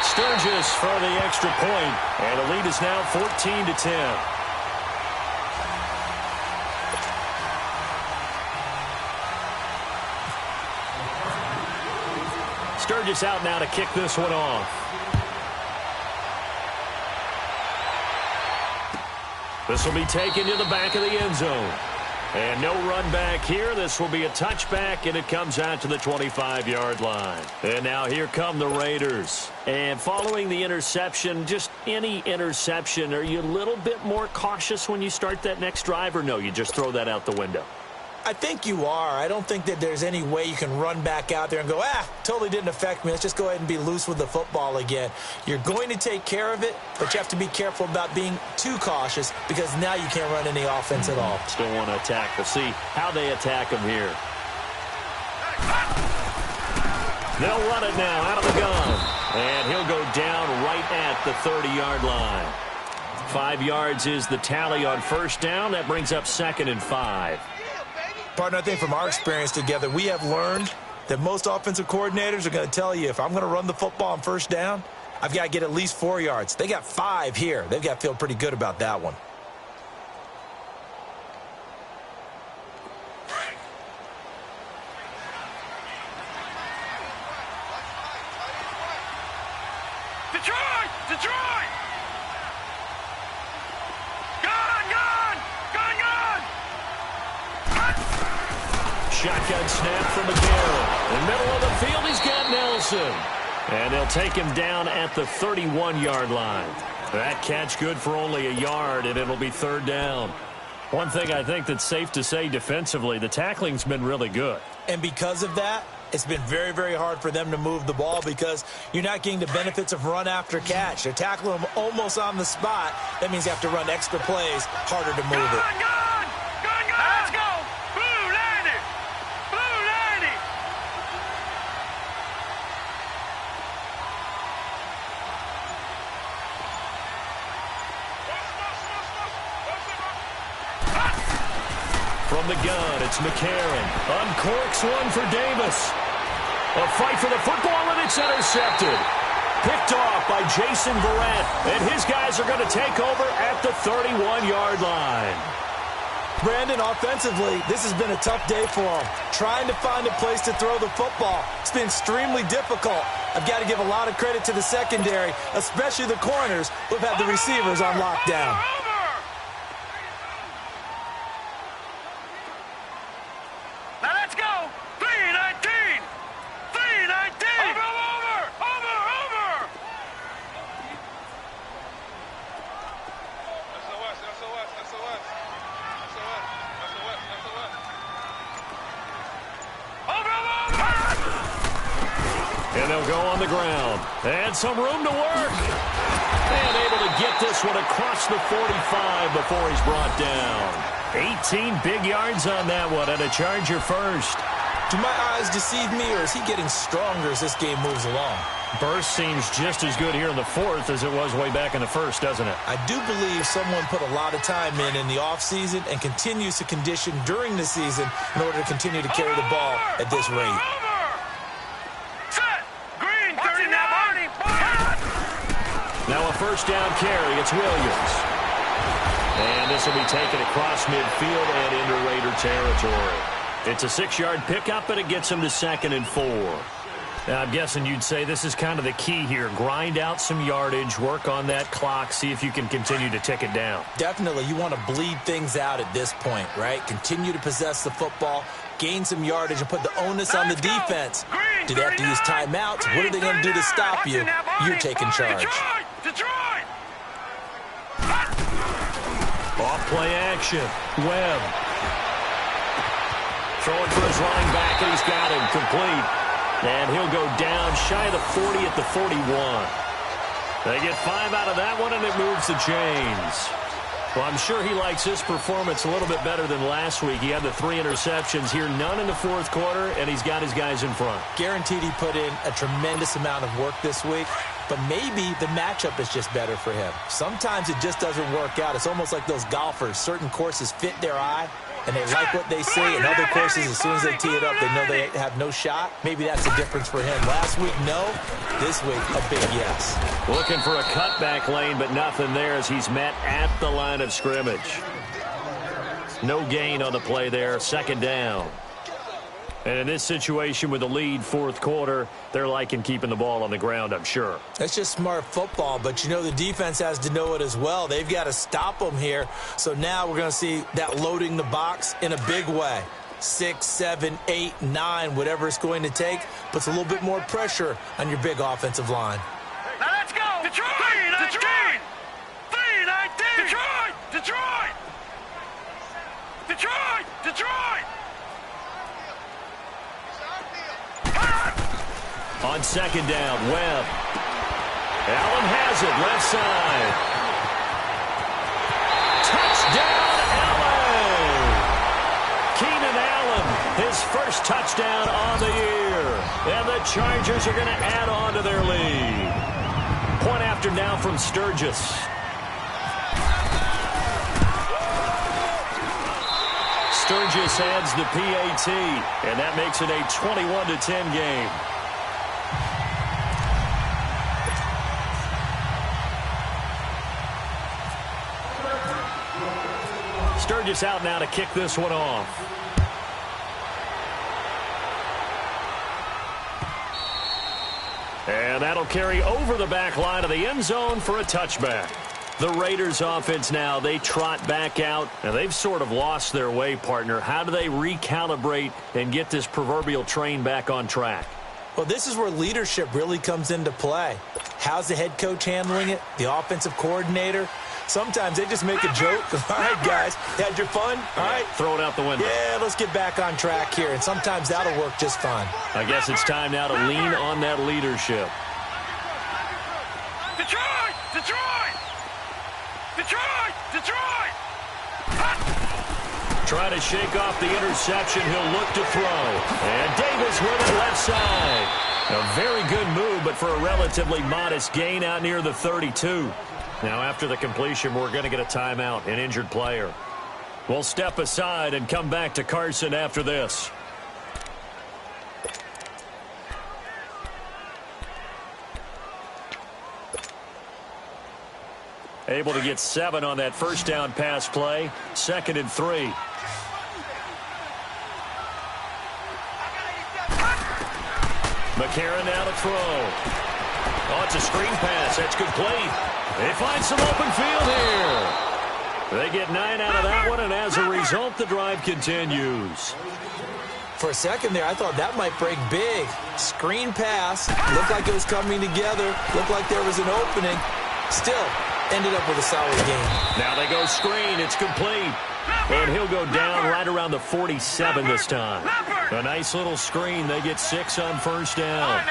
Sturgis for the extra point. And the lead is now 14-10. Sturgis out now to kick this one off. This will be taken to the back of the end zone. And no run back here. This will be a touchback, and it comes out to the 25-yard line. And now here come the Raiders. And following the interception, just any interception, are you a little bit more cautious when you start that next drive, or no, you just throw that out the window? I think you are. I don't think that there's any way you can run back out there and go, totally didn't affect me. Let's just go ahead and be loose with the football again. You're going to take care of it, but you have to be careful about being too cautious because now you can't run any offense at all. Still want to attack. We'll see how they attack him here. They'll run it now out of the gun. And he'll go down right at the 30-yard line. 5 yards is the tally on first down. That brings up 2nd and 5. Partner, I think from our experience together, we have learned that most offensive coordinators are going to tell you, if I'm going to run the football on first down, I've got to get at least 4 yards. They got 5 here. They've got to feel pretty good about that one. Detroit! Detroit! Gone! Gone! shotgun snap from McCarron. In the middle of the field, he's got Nelson. And they'll take him down at the 31-yard line. That catch good for only a yard, and it'll be third down. One thing I think that's safe to say defensively, the tackling's been really good. And because of that, it's been very, very hard for them to move the ball because you're not getting the benefits of run after catch. They're tackling them almost on the spot. That means you have to run extra plays, harder to move it. Let's go! Blue 90! Blue 90! From the gun, it's McCarron. Uncorks one for Davis. A fight for the football, and it's intercepted. Picked off by Jason Verrett, and his guys are going to take over at the 31-yard line. Brandon, offensively, this has been a tough day for him. Trying to find a place to throw the football. It's been extremely difficult. I've got to give a lot of credit to the secondary, especially the corners who've had the receivers on lockdown. Now let's go! 319! 319! Over! And they'll go on the ground. And some room to work. And able to get this one across the 45 before he's brought down. 18 big yards on that one, and a Charger first. Do my eyes deceive me, or is he getting stronger as this game moves along? Burst seems just as good here in the fourth as it was way back in the first, doesn't it? I do believe someone put a lot of time in the offseason and continues to condition during the season in order to continue to carry the ball at this rate. Set! Green 39! Now a first down carry. It's Williams. And this will be taken across midfield and into Raider territory. It's a 6-yard pickup, and it gets him to 2nd and 4. Now, I'm guessing you'd say this is kind of the key here. Grind out some yardage, work on that clock, see if you can continue to tick it down. Definitely. You want to bleed things out at this point, right? Continue to possess the football, gain some yardage, and put the onus on the defense. Do they have to use timeouts? What are they going to do to stop you? You're taking charge. Detroit! Off play action. Webb. Throwing for his running back, and he's got him complete. And he'll go down shy of the 40 at the 41. They get 5 out of that one, and it moves the chains. Well, I'm sure he likes this performance a little bit better than last week. He had the 3 interceptions here, none in the fourth quarter, and he's got his guys in front. Guaranteed he put in a tremendous amount of work this week, but maybe the matchup is just better for him. Sometimes it just doesn't work out. It's almost like those golfers. Certain courses fit their eye, and they like what they see, and other courses, as soon as they tee it up, they know they have no shot. Maybe that's the difference for him. Last week, no. This week, a big yes. Looking for a cutback lane, but nothing there as he's met at the line of scrimmage. No gain on the play there. 2nd down. And in this situation with the lead fourth quarter, they're liking keeping the ball on the ground, I'm sure. That's just smart football, but you know the defense has to know it as well. They've got to stop them here. So now we're going to see that loading the box in a big way. 6, 7, 8, 9, whatever it's going to take, puts a little bit more pressure on your big offensive line. Now let's go! Detroit! 319! 319! Detroit! Detroit! Detroit! Detroit! On 2nd down, Webb. Allen has it, left side. Touchdown, Allen! Keenan Allen, his first touchdown on the year. And the Chargers are going to add on to their lead. Point after now from Sturgis. Sturgis adds the PAT, and that makes it a 21-10 game. Sturgis out now to kick this one off. And that'll carry over the back line of the end zone for a touchback. The Raiders offense now, they trot back out, and they've sort of lost their way, partner. How do they recalibrate and get this proverbial train back on track? Well, this is where leadership really comes into play. How's the head coach handling it? The offensive coordinator? Sometimes they just make a joke. All right, guys, had your fun? All right. Throw it out the window. Yeah, let's get back on track here, and sometimes that'll work just fine. I guess it's time now to lean on that leadership. Detroit! Detroit! Detroit! Detroit! Try to shake off the interception. He'll look to throw. And Davis with it left side. A very good move, but for a relatively modest gain out near the 32. Now, after the completion, we're going to get a timeout, an injured player. We'll step aside and come back to Carson after this. Able to get 7 on that first down pass play. 2nd and 3. McCarron now to throw. Oh, it's a screen pass. That's complete. They find some open field here. They get 9 out of that one, and as a result, the drive continues. For a second there, I thought that might break big. Screen pass. Looked like it was coming together. Looked like there was an opening. Still, ended up with a solid game. Now they go screen. It's complete. And he'll go down right around the 47 this time. A nice little screen. They get 6 on first down.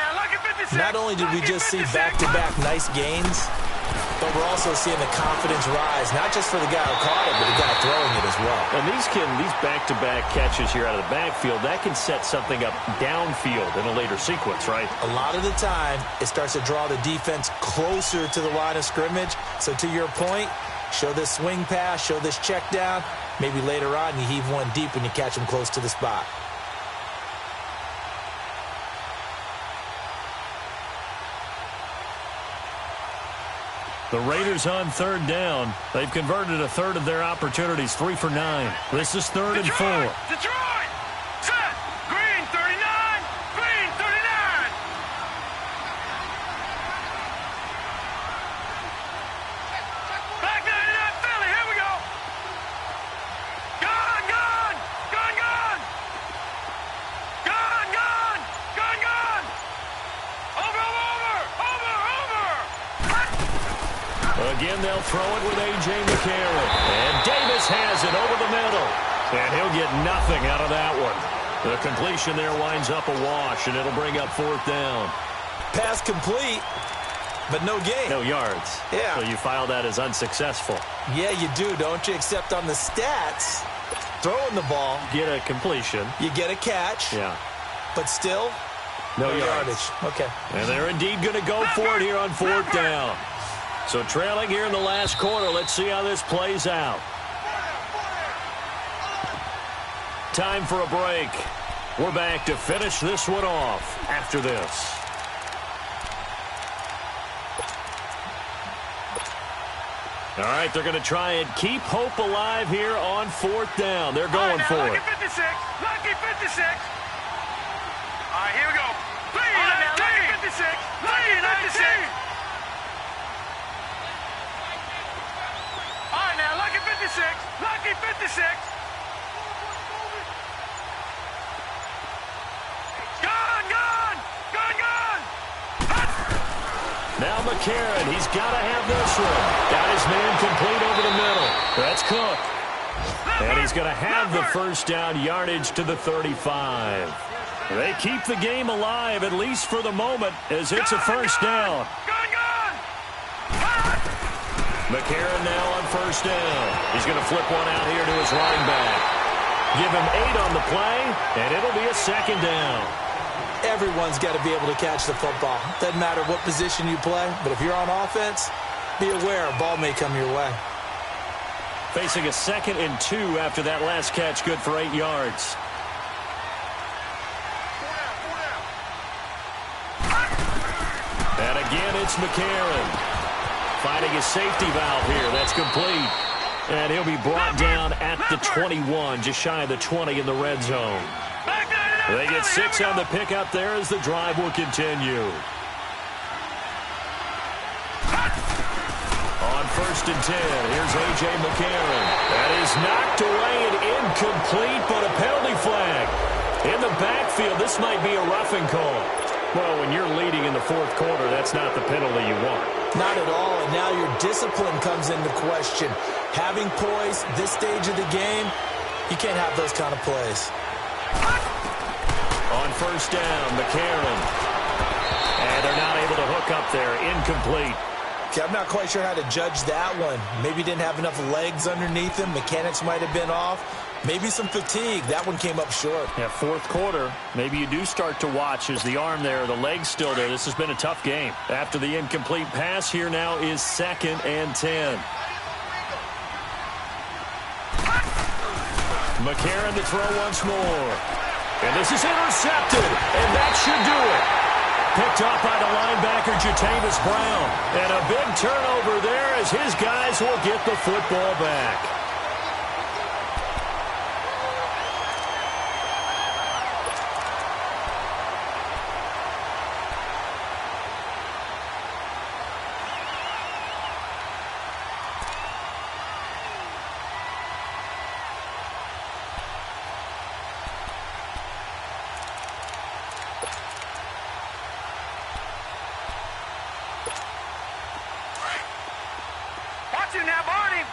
Not only did we just see back-to-back nice gains, but we're also seeing the confidence rise, not just for the guy who caught it, but the guy throwing it as well. And these back-to-back catches here out of the backfield, that can set something up downfield in a later sequence, right? A lot of the time, it starts to draw the defense closer to the line of scrimmage. So to your point, show this swing pass, show this check down. Maybe later on you heave one deep when you catch him close to the spot. The Raiders on 3rd down. They've converted a third of their opportunities, 3 for 9. This is 3rd and 4. Detroit! Set! Green 39! Green 39! Back 99 Philly, here we go! Gone, gone! Gone, gone! Gone, gone! Gone, gone! Over, over, over, over! Again, they'll throw it with A.J. McCarron. And Davis has it over the middle. And he'll get nothing out of that one. The completion there winds up a wash, and it'll bring up 4th down. Pass complete, but no gain. No yards. Yeah. So you file that as unsuccessful. Yeah, you do, don't you? Except on the stats, throwing the ball, Get a completion. you get a catch, Yeah. but still, No yardage. Okay. And they're indeed going to go for it here on 4th down. So trailing here in the last quarter. Let's see how this plays out. Time for a break. We're back to finish this one off after this. All right, they're going to try and keep hope alive here on 4th down. They're going for it. Lucky 56. Lucky 56. All right, here we go. Lucky 56. Lucky 56. All right, now, lucky 56. Lucky 56. Gone, gone. Gone, gone. Now McCarron, he's got to have this one. Got his man complete over the middle. That's Cook. And he's going to have the first down yardage to the 35. They keep the game alive, at least for the moment, as it's a first down. Gone, gone. McCarron now on first down. He's going to flip one out here to his running back. Give him 8 on the play, and it'll be a 2nd down. Everyone's got to be able to catch the football. Doesn't matter what position you play, but if you're on offense, be aware a ball may come your way. Facing a 2nd and 2 after that last catch, good for 8 yards. And again, it's McCarron. Finding a safety valve here. That's complete. And he'll be brought down at the 21, just shy of the 20 in the red zone. They get 6 on the pickup there as the drive will continue. On first and 10. Here's A.J. McCarron. That is knocked away and incomplete, but a penalty flag. In the backfield, this might be a roughing call. Well, when you're leading in the fourth quarter, that's not the penalty you want. Not at all, and now your discipline comes into question. Having poise this stage of the game, you can't have those kind of plays. On first down, McCarron. And they're not able to hook up there. Incomplete. Okay, I'm not quite sure how to judge that one. Maybe didn't have enough legs underneath him. Mechanics might have been off. Maybe some fatigue. That one came up short. Yeah, fourth quarter, maybe you do start to watch as the arm there, the leg's still there. This has been a tough game. After the incomplete pass, here now is 2nd and 10. McCarron to throw once more. And this is intercepted, and that should do it. Picked up by the linebacker, Jatavis Brown. And a big turnover there as his guys will get the football back. Now, Barney!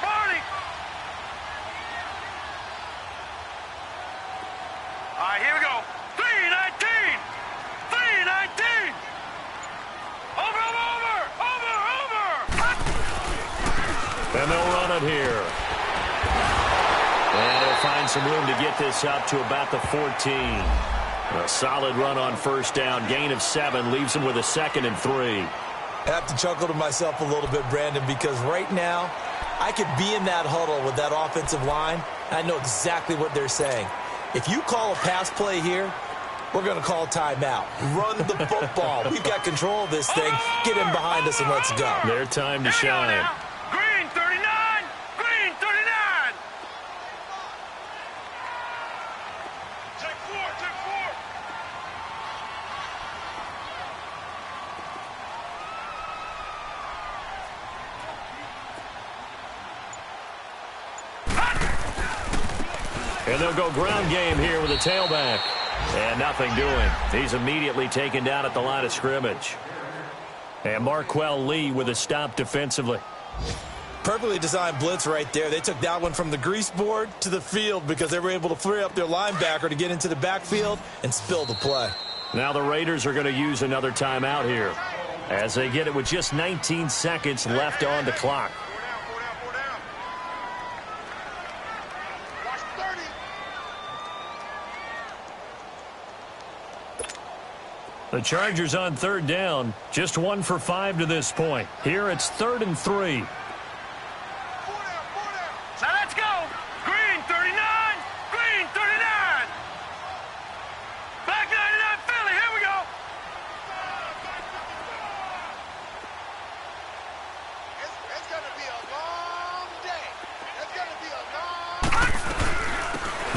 All right, here we go. 3-19! 3-19! Over! And they'll run it here. And they'll find some room to get this up to about the 14. A solid run on first down. Gain of 7 leaves them with a 2nd and 3. I have to chuckle to myself a little bit, Brandon, because right now I could be in that huddle with that offensive line. I know exactly what they're saying. If you call a pass play here, we're going to call timeout. Run the football. We've got control of this thing. Get in behind us and let's go. Their time to shine. Green 39! Green 39! Take 4! And they'll go ground game here with a tailback. And nothing doing. He's immediately taken down at the line of scrimmage. And Marquell Lee with a stop defensively. Perfectly designed blitz right there. They took that one from the grease board to the field because they were able to free up their linebacker to get into the backfield and spill the play. Now the Raiders are going to use another timeout here as they get it with just 19 seconds left on the clock. The Chargers on third down, just 1 for 5 to this point. Here it's 3rd and 3. So let's go. Green 39. Green 39. Back 99 Philly. Here we go. It's going to be a long day. It's going to be a long.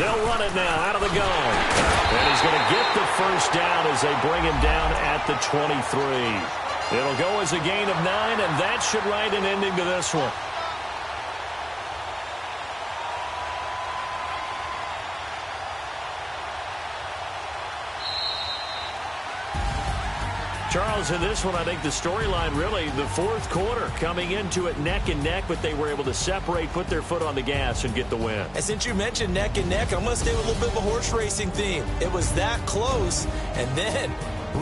They'll run it now out of the gun. And he's going to get the first down as they bring him down at the 23. It'll go as a gain of 9, and that should write an ending to this one. Charles, in this one, I think the storyline really, the fourth quarter, coming into it neck and neck, but they were able to separate, put their foot on the gas, and get the win. And since you mentioned neck and neck, I'm going to stay with a little bit of a horse racing theme. It was that close, and then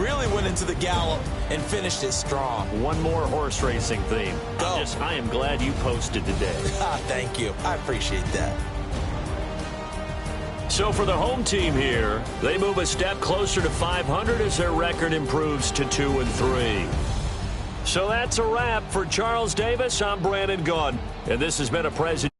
really went into the gallop and finished it strong. One more horse racing theme. I am glad you posted today. Thank you. I appreciate that. So for the home team here, they move a step closer to 500 as their record improves to 2 and 3. So that's a wrap for Charles Davis. I'm Brandon Gaudin, and this has been a presentation.